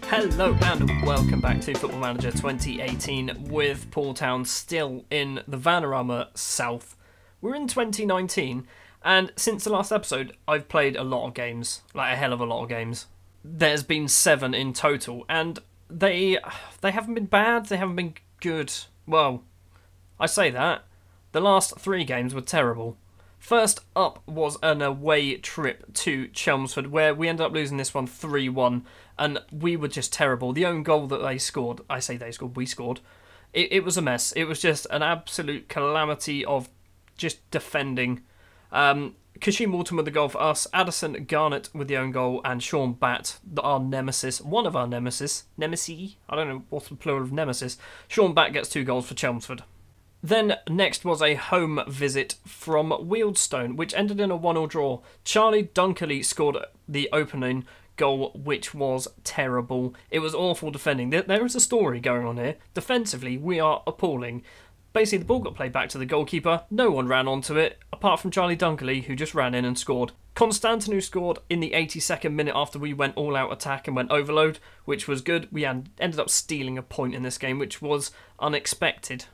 Hello and welcome back to Football Manager 2018 with Poole Town still in the Vanarama South. We're in 2019 and since the last episode I've played a lot of games, like a hell of a lot of games. There's been 7 in total and they haven't been bad, they haven't been good. Well, I say that. The last 3 games were terrible. First up was an away trip to Chelmsford where we ended up losing this one 3-1 and we were just terrible. The own goal that they scored, I say they scored, we scored, it was a mess. It was just an absolute calamity of just defending. Kashim Walton with the goal for us, Addison Garnett with the own goal and Sean Batt, our nemesis, one of our nemesis, I don't know what's the plural of nemesis. Sean Batt gets 2 goals for Chelmsford. Then next was a home visit from Wealdstone, which ended in a 1-1 draw. Charlie Dunkley scored the opening goal, which was terrible. It was awful defending. There is a story going on here. Defensively, we are appalling. Basically, the ball got played back to the goalkeeper. No one ran onto it, apart from Charlie Dunkley, who just ran in and scored. Constantinou scored in the 82nd minute after we went all-out attack and went overload, which was good. We ended up stealing a point in this game, which was unexpected.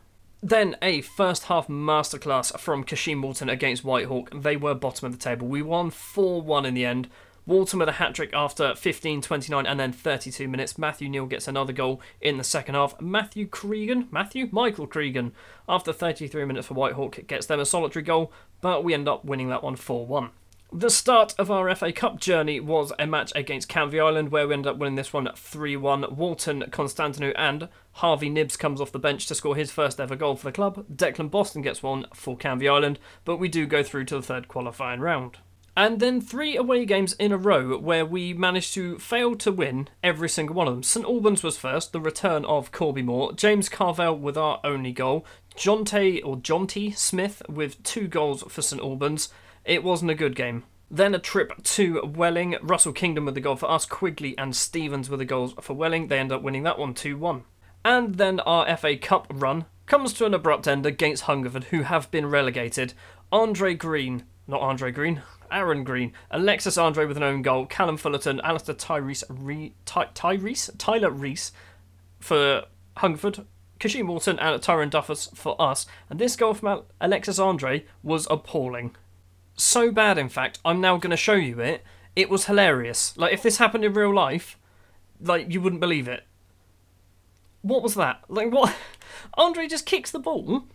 Then a first half masterclass from Kashim Walton against Whitehawk. They were bottom of the table. We won 4-1 in the end. Walton with a hat-trick after 15, 29 and then 32 minutes. Matthew Neal gets another goal in the second half. Michael Cregan, after 33 minutes for Whitehawk, gets them a solitary goal, but we end up winning that one 4-1. The start of our FA Cup journey was a match against Canvey Island where we ended up winning this one 3-1. Walton, Constantinou and Harvey Nibbs comes off the bench to score his first ever goal for the club. Declan Boston gets one for Canvey Island, but we do go through to the third qualifying round. And then 3 away games in a row where we managed to fail to win every single one of them. St Albans was first, the return of Corby Moore. James Carvell with our only goal. Jonty Smith with 2 goals for St Albans. It wasn't a good game. Then a trip to Welling. Russell Kingdom with the goal for us. Quigley and Stevens with the goals for Welling. They end up winning that one 2-1. And then our FA Cup run comes to an abrupt end against Hungerford, who have been relegated. Aaron Green, Alexis Andre with an own goal, Callum Fullerton, Alistair Tyler Reese for Hungerford, Kashim Walton and Tyrone Duffus for us. And this goal from Alexis Andre was appalling. So bad, in fact, I'm now going to show you it. It was hilarious. Like, if this happened in real life, like, you wouldn't believe it. What was that? Like, what? Andre just kicks the ball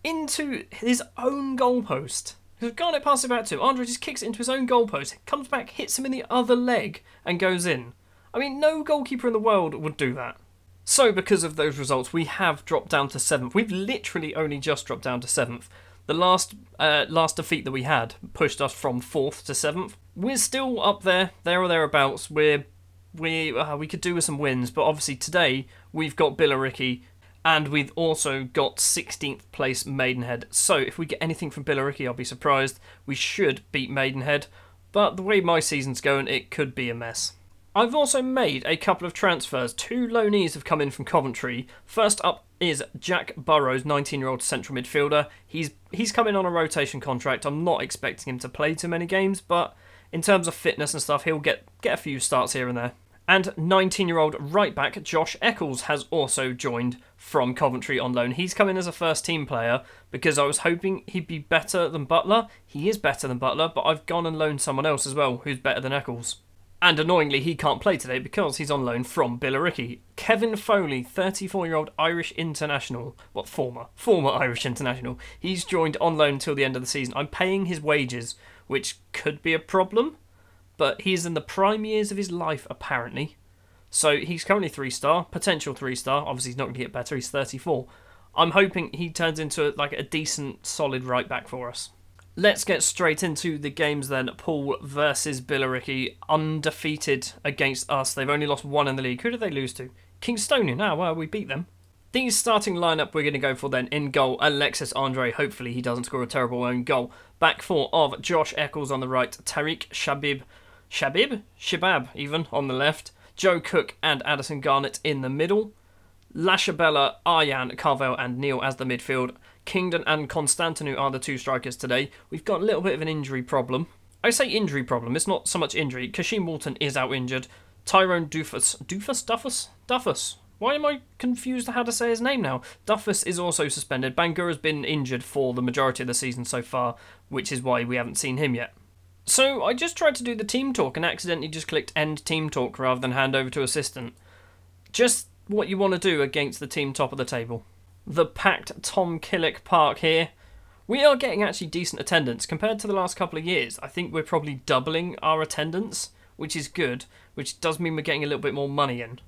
into his own goalpost. Garnett passes it back to him. Andre just kicks it into his own goalpost, comes back, hits him in the other leg, and goes in. I mean, no goalkeeper in the world would do that. So, because of those results, we have dropped down to 7th. We've literally only just dropped down to 7th. The last defeat that we had pushed us from 4th to 7th. We're still up there or thereabouts. We could do with some wins, but obviously today we've got Billericay. And we've also got 16th place Maidenhead. So if we get anything from Billericay, I'll be surprised. We should beat Maidenhead. But the way my season's going, it could be a mess. I've also made a couple of transfers. 2 loanees have come in from Coventry. First up is Jack Burrows, 19-year-old central midfielder. He's come in on a rotation contract. I'm not expecting him to play too many games, but in terms of fitness and stuff, he'll get a few starts here and there. And 19-year-old right-back Josh Eccles has also joined from Coventry on loan. He's come in as a first-team player because I was hoping he'd be better than Butler. He is better than Butler, but I've gone and loaned someone else as well who's better than Eccles. And annoyingly, he can't play today because he's on loan from Billericay. Kevin Foley, 34-year-old Irish international. What, former Irish international. He's joined on loan until the end of the season. I'm paying his wages, which could be a problem. But he's in the prime years of his life, apparently. So he's currently 3-star, potential 3-star. Obviously, he's not going to get better. He's 34. I'm hoping he turns into a decent, solid right back for us. Let's get straight into the games then. Poole versus Billericay, undefeated against us. They've only lost 1 in the league. Who did they lose to? Kingstonian. Ah, well, we beat them. The starting lineup we're going to go for then. In goal, Alexis Andre. Hopefully he doesn't score a terrible own goal. Back 4 of Josh Eccles on the right. Tariq Shabib even, on the left. Joe Cook and Addison Garnett in the middle. Lashabella, Arjan, Carvel and Neil as the midfield. Kingdon and Constantinu are the two strikers today. We've got a little bit of an injury problem. I say injury problem, it's not so much injury. Kashim Walton is out injured. Tyrone Duffus? Why am I confused how to say his name now? Duffus is also suspended. Bangura's been injured for the majority of the season so far, which is why we haven't seen him yet. So I just tried to do the team talk and accidentally just clicked end team talk rather than hand over to assistant. Just what you want to do against the team top of the table. The packed Tom Killick Park here. We are getting actually decent attendance compared to the last couple of years. I think we're probably doubling our attendance, which is good, which does mean we're getting a little bit more money in.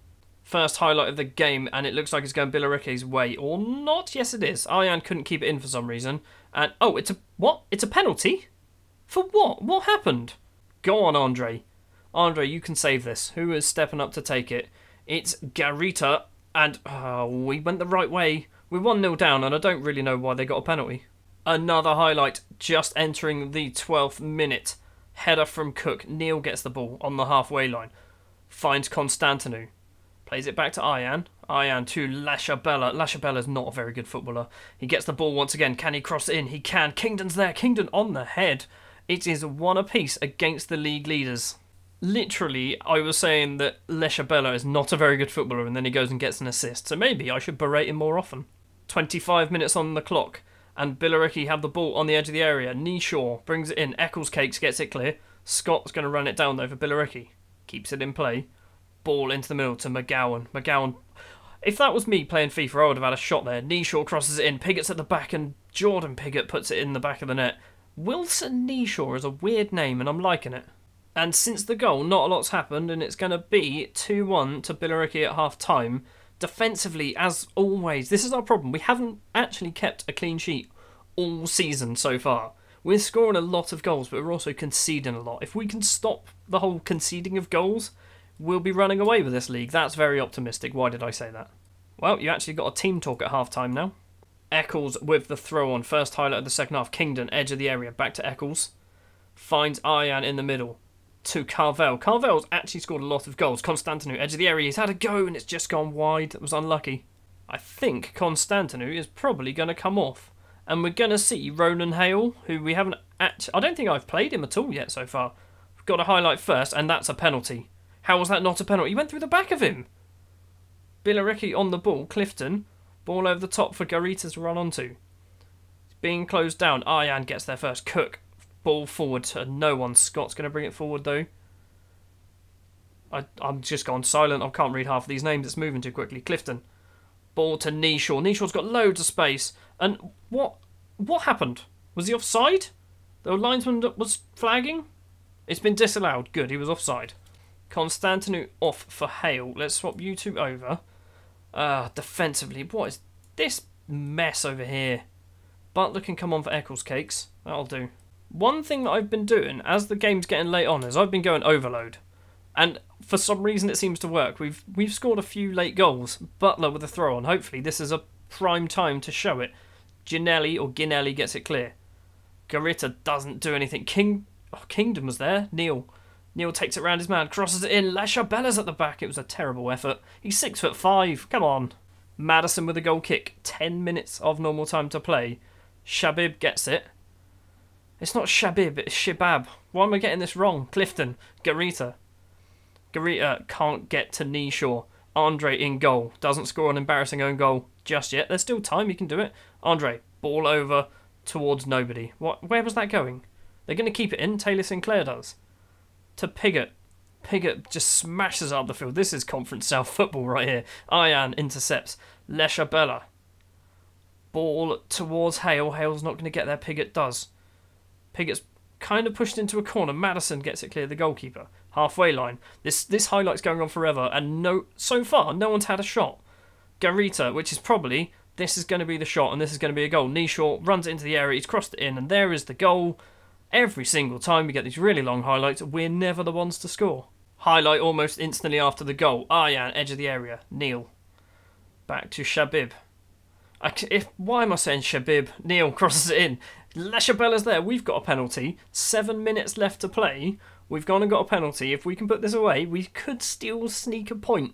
First highlight of the game, and it looks like it's going Billericay's way. Or not. Yes, it is. Arjan couldn't keep it in for some reason. And, oh, it's a... What? It's a penalty? For what? What happened? Go on, Andre. Andre, you can save this. Who is stepping up to take it? It's Garita, and we went the right way. We're 1-0 down, and I don't really know why they got a penalty. Another highlight, just entering the 12th minute. Header from Cook. Neil gets the ball on the halfway line. Finds Constantinu. Plays it back to Arjan. Arjan to Lashabella. Lashabella's not a very good footballer. He gets the ball once again. Can he cross it in? He can. Kingdon's there. Kingdon on the head. It is 1 apiece against the league leaders. Literally, I was saying that Lashabella is not a very good footballer, and then he goes and gets an assist. So maybe I should berate him more often. 25 minutes on the clock, and Billericay have the ball on the edge of the area. Neeshaw brings it in. Eccles Cakes gets it clear. Scott's going to run it down though for Billericay. Keeps it in play. Ball into the middle to McGowan. McGowan. If that was me playing FIFA, I would have had a shot there. Neeshaw crosses it in. Piggott's at the back, and Jordan Piggott puts it in the back of the net. Wilson Neeshaw is a weird name, and I'm liking it. And since the goal, not a lot's happened, and it's going to be 2-1 to Billericay at half-time. Defensively, as always, this is our problem. We haven't actually kept a clean sheet all season so far. We're scoring a lot of goals, but we're also conceding a lot. If we can stop the whole conceding of goals, we'll be running away with this league. That's very optimistic. Why did I say that? Well, you actually got a team talk at half-time now. Eccles with the throw-on. First highlight of the second half. Kingdon, edge of the area. Back to Eccles. Finds Arjan in the middle. To Carvel. Carvel's actually scored a lot of goals. Constantinu, edge of the area. He's had a go and it's just gone wide. It was unlucky. I think Constantinu is probably going to come off. And we're going to see Ronan Hale, who we haven't... I don't think I've played him at all yet so far. We've got a highlight first, and that's a penalty. How was that not a penalty? He went through the back of him. Billericay on the ball. Clifton. Ball over the top for Garita to run onto. It's being closed down. Arjan gets there first. Cook. Ball forward to no one. Scott's going to bring it forward though. I'm just gone silent. I can't read half of these names. It's moving too quickly. Clifton. Ball to Neeshaw. Neeshaw's got loads of space. And what happened? Was he offside? The linesman was flagging? It's been disallowed. Good, he was offside. Constantinu off for Hale. Let's swap you two over. Defensively, what is this mess over here? Butler can come on for Eccles Cakes. That'll do. One thing that I've been doing as the game's getting late on is I've been going overload. And for some reason it seems to work. We've scored a few late goals. Butler with a throw on. Hopefully this is a prime time to show it. Ginelli gets it clear. Garita doesn't do anything. Kingdom was there. Neil takes it round his man, crosses it in. Lashabella's at the back. It was a terrible effort. He's 6'5". Come on. Madison with a goal kick. 10 minutes of normal time to play. Shabib gets it. It's not Shabib, it's Shibab. Why am I getting this wrong? Clifton. Garita can't get to Neeshaw. Andre in goal. Doesn't score an embarrassing own goal just yet. There's still time, he can do it. Andre, ball over towards nobody. Where was that going? They're going to keep it in. Taylor Sinclair does. To Piggott. Piggott just smashes up the field. This is Conference South football right here. Arjan intercepts. Lashabella. Ball towards Hale. Hale's not going to get there. Piggott does. Piggott's kind of pushed into a corner. Madison gets it clear. The goalkeeper. Halfway line. This highlight's going on forever. And so far, no one's had a shot. Garita, which is probably... This is going to be the shot and this is going to be a goal. Neeshaw runs it into the area. He's crossed it in and there is the goal. Every single time we get these really long highlights, we're never the ones to score. Highlight almost instantly after the goal. Arjan, edge of the area. Neil. Back to Shabib. Why am I saying Shabib? Neil crosses it in. Lashabella's there. We've got a penalty. 7 minutes left to play. We've gone and got a penalty. If we can put this away, we could still sneak a point.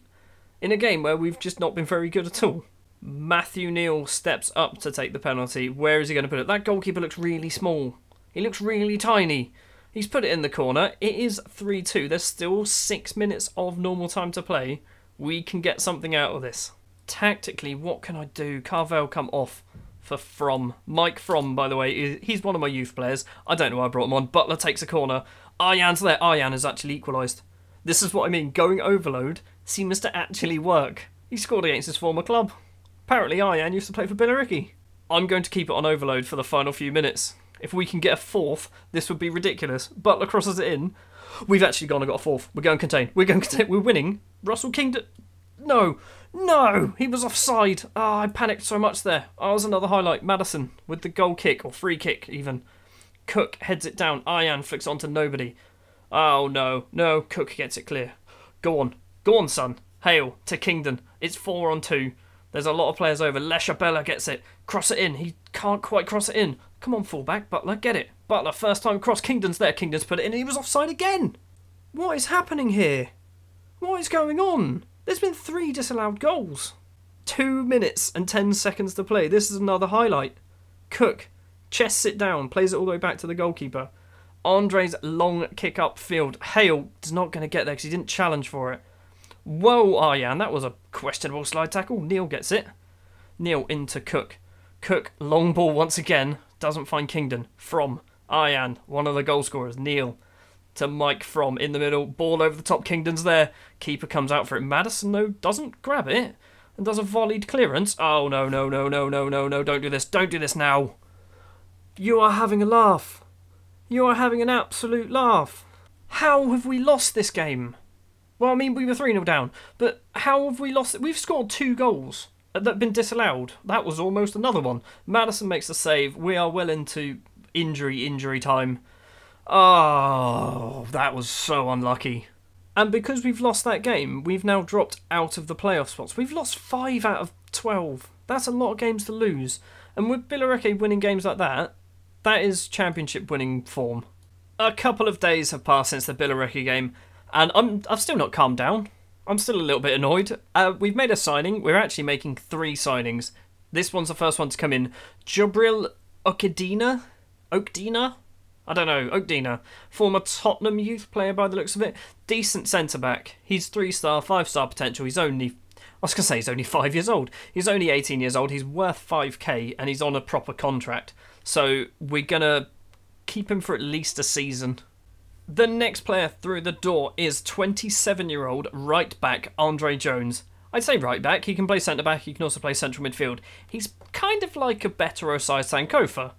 in a game where we've just not been very good at all. Matthew Neal steps up to take the penalty. Where is he going to put it? That goalkeeper looks really small. He looks really tiny. He's put it in the corner. It is 3-2. There's still 6 minutes of normal time to play. We can get something out of this. Tactically, what can I do? Carvel come off for From. Mike From, by the way, he's one of my youth players. I don't know why I brought him on. Butler takes a corner. Arjan's there. Arjan has actually equalised. This is what I mean. Going overload seems to actually work. He scored against his former club. Apparently Arjan used to play for Billericay. I'm going to keep it on overload for the final few minutes. If we can get a fourth, this would be ridiculous. Butler crosses it in. We've actually gone and got a fourth. We're going contain. We're going contain. We're winning. Russell Kingdon. No. No. He was offside. Oh, I panicked so much there. Oh, that was another highlight. Madison with the goal kick, or free kick even. Cook heads it down. Arjan flicks onto nobody. Oh, no. No. Cook gets it clear. Go on. Go on, son. Hale to Kingdon. It's 4-on-2. There's a lot of players over. Leshabella gets it. Cross it in. He can't quite cross it in. Come on, fullback. Butler, get it. Butler, first time cross. Kingdon's there. Kingdon's put it in and he was offside again. What is happening here? What is going on? There's been 3 disallowed goals. 2 minutes and 10 seconds to play. This is another highlight. Cook chests it down. Plays it all the way back to the goalkeeper. Andre's long kick upfield. Hale is not going to get there because he didn't challenge for it. Whoa, Arjan, that was a questionable slide tackle. Neal gets it. Neal into Cook. Cook, long ball once again. Doesn't find Kingdon. From Arjan, one of the goal scorers. Neal to Mike From in the middle. Ball over the top. Kingdon's there. Keeper comes out for it. Madison, though, doesn't grab it and does a volleyed clearance. Oh, no, no, no, no, no, no, no. Don't do this. Don't do this now. You are having a laugh. You are having an absolute laugh. How have we lost this game? Well, I mean, we were 3-0 down, but how have we lost it? We've scored 2 goals that have been disallowed. That was almost another one. Madison makes a save. We are well into injury time. Oh, that was so unlucky. And because we've lost that game, we've now dropped out of the playoff spots. We've lost 5 out of 12. That's a lot of games to lose. And with Billericay winning games like that, that is championship winning form. A couple of days have passed since the Billericay game, and I've still not calmed down. I'm still a little bit annoyed. We've made a signing. We're actually making 3 signings. This one's the first one to come in. Jubril Okdina? I don't know. Okdina. Former Tottenham youth player by the looks of it. Decent centre-back. He's 3-star, 5-star potential. He's only 5 years old. He's only 18 years old. He's worth 5k and he's on a proper contract. So we're going to keep him for at least a season. The next player through the door is 27-year-old right-back Andre Jones. I'd say right-back. He can play centre-back. He can also play central midfield. He's kind of like a better size Sankofa.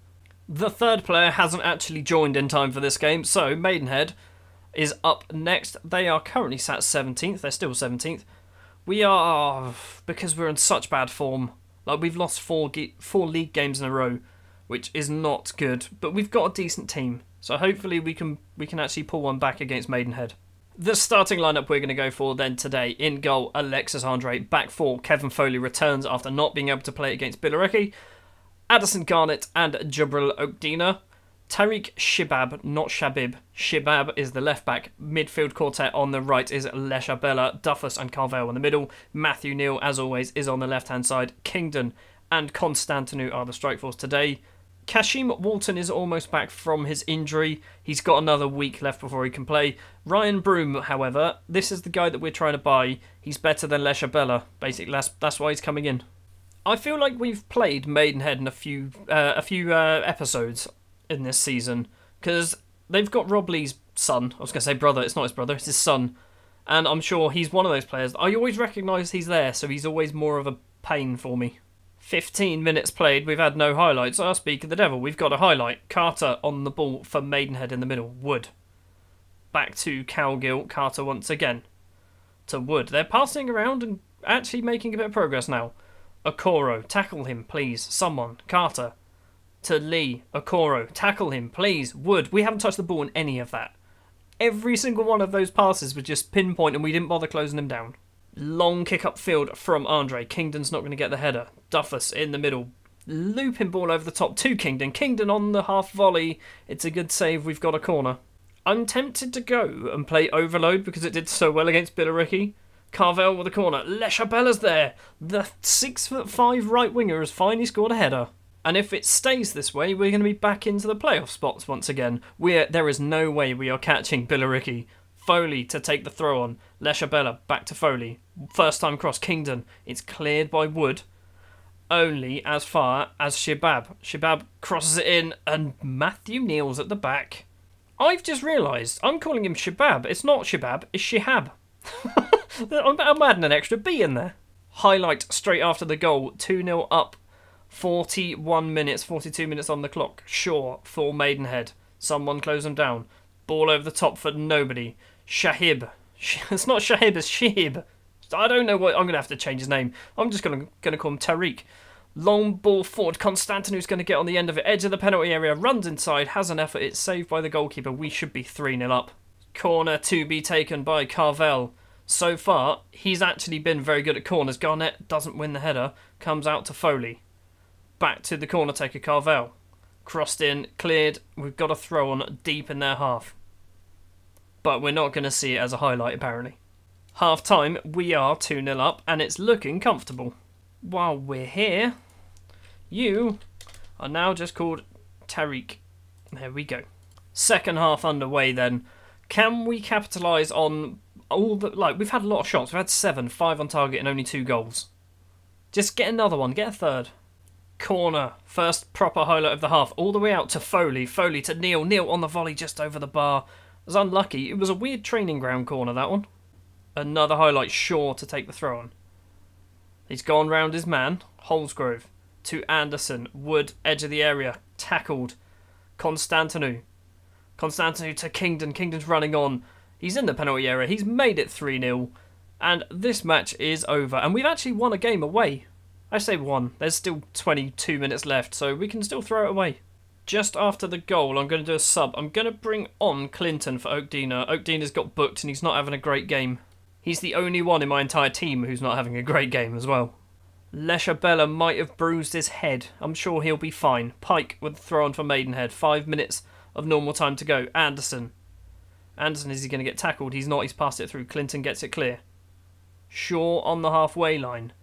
The third player hasn't actually joined in time for this game, so Maidenhead is up next. They are currently sat 17th. They're still 17th. We are, because we're in such bad form. Like, we've lost 4 league games in a row, which is not good, but we've got a decent team. So hopefully we can actually pull one back against Maidenhead. The starting lineup we're going to go for then today. In goal, Alexis Andre. Back 4, Kevin Foley returns after not being able to play against Billericay. Addison Garnett and Jubril Okdina. Tariq Shibab, not Shabib. Shibab is the left back. Midfield quartet on the right is Leshabella, Duffus and Carvel in the middle. Matthew Neal, as always, is on the left-hand side. Kingdon and Constantinou are the strike force today. Kashim Walton is almost back from his injury. He's got another week left before he can play. Ryan Broom, however, this is the guy that we're trying to buy. He's better than Leshabella. Basically, that's why he's coming in. I feel like we've played Maidenhead in a few episodes in this season, because they've got Rob Lee's son. I was going to say brother. It's not his brother. It's his son. And I'm sure he's one of those players. I always recognise he's there, so he's always more of a pain for me. 15 minutes played, we've had no highlights. I'll speak of the devil. We've got a highlight. Carter on the ball for Maidenhead in the middle. Wood. Back to Cowgill. Carter once again. To Wood. They're passing around and actually making a bit of progress now. Okoro. Tackle him, please. Someone. Carter. To Lee. Okoro. Tackle him, please. Wood. We haven't touched the ball in any of that. Every single one of those passes was just pinpoint and we didn't bother closing him down. Long kick upfield from Andre. Kingdon's not going to get the header. Duffus in the middle. Looping ball over the top to Kingdon. Kingdon on the half volley. It's a good save. We've got a corner. I'm tempted to go and play Overload because it did so well against Billericay. Carvel with a corner. Leshabella's there. The 6'5" right winger has finally scored a header. And if it stays this way, we're going to be back into the playoff spots once again. There is no way we are catching Billericay. Foley to take the throw on. Leshabella back to Foley. First time cross. Kingdon. It's cleared by Wood. Only as far as Shabab. Shabab crosses it in and Matthew Neal's at the back. I've just realised I'm calling him Shabab. It's not Shabab, it's Shihab. I'm adding an extra B in there. Highlight straight after the goal. 2-0 up. 41 minutes, 42 minutes on the clock. Shaw for Maidenhead. Someone close them down. Ball over the top for nobody. Shahib. It's not Shahib, it's Shihib. I don't know what. I'm going to have to change his name. I'm just going to call him Tariq. Long ball forward. Constantinu's going to get on the end of it. Edge of the penalty area. Runs inside. Has an effort. It's saved by the goalkeeper. We should be 3-0 up. Corner to be taken by Carvel. So far, he's actually been very good at corners. Garnett doesn't win the header. Comes out to Foley. Back to the corner taker, Carvel. Crossed in. Cleared. We've got a throw on deep in their half. But we're not going to see it as a highlight, apparently. Half time, we are 2-0 up, and it's looking comfortable. While we're here, you are now just called Tariq. There we go. Second half underway then. Can we capitalise on all the... we've had a lot of shots. We've had 7, 5 on target and only 2 goals. Just get another one. Get a third. Corner. First proper highlight of the half. All the way out to Foley. Foley to Neal. Neal on the volley just over the bar. It was unlucky. It was a weird training ground corner, that one. Another highlight, Shaw to take the throw on. He's gone round his man, Holsgrove, to Anderson. Wood, edge of the area, tackled. Constantinu to Kingdon. Kingdon's running on. He's in the penalty area. He's made it 3-0. And this match is over. And we've actually won a game away. I say won. There's still 22 minutes left, so we can still throw it away. Just after the goal, I'm going to do a sub. I'm going to bring on Clinton for Oakdina. Oakdina's got booked and he's not having a great game. He's the only one in my entire team who's not having a great game as well. Leshabella might have bruised his head. I'm sure he'll be fine. Pike with the throw on for Maidenhead. 5 minutes of normal time to go. Anderson. Is he going to get tackled? He's not. He's passed it through. Clinton gets it clear. Shaw on the halfway line.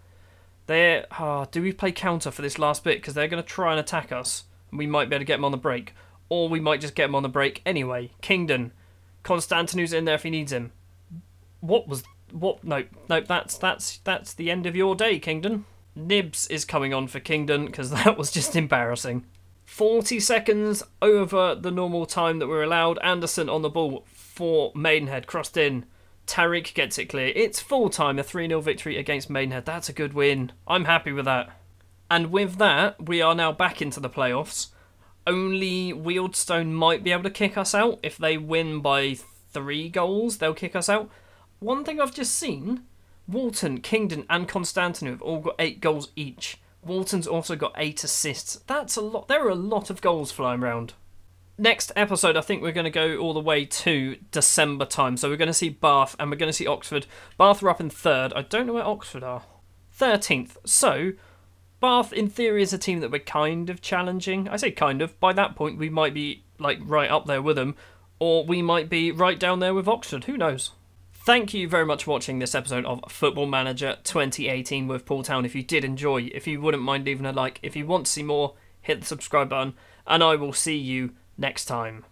Do we play counter for this last bit? Because they're going to try and attack us. And we might be able to get him on the break. Or we might just get him on the break anyway. Kingdon. Constantinu's in there if he needs him. No, that's the end of your day, Kingdon. Nibs is coming on for Kingdon because that was just embarrassing. 40 seconds over the normal time that we're allowed. Anderson on the ball for Maidenhead, crossed in. Tariq gets it clear. It's full time, a 3-0 victory against Maidenhead. That's a good win. I'm happy with that. And with that, we are now back into the playoffs. Only Wealdstone might be able to kick us out. If they win by 3 goals, they'll kick us out. One thing I've just seen, Walton, Kingdon and Constantinu have all got 8 goals each. Walton's also got 8 assists. That's a lot. There are a lot of goals flying around. Next episode, I think we're going to go all the way to December time. So we're going to see Bath and we're going to see Oxford. Bath are up in 3rd. I don't know where Oxford are. 13th. So Bath, in theory, is a team that we're kind of challenging. I say kind of. By that point, we might be right up there with them. Or we might be right down there with Oxford. Who knows? Thank you very much for watching this episode of Football Manager 2018 with Poole Town. If you did enjoy, if you wouldn't mind leaving a like, if you want to see more, hit the subscribe button, and I will see you next time.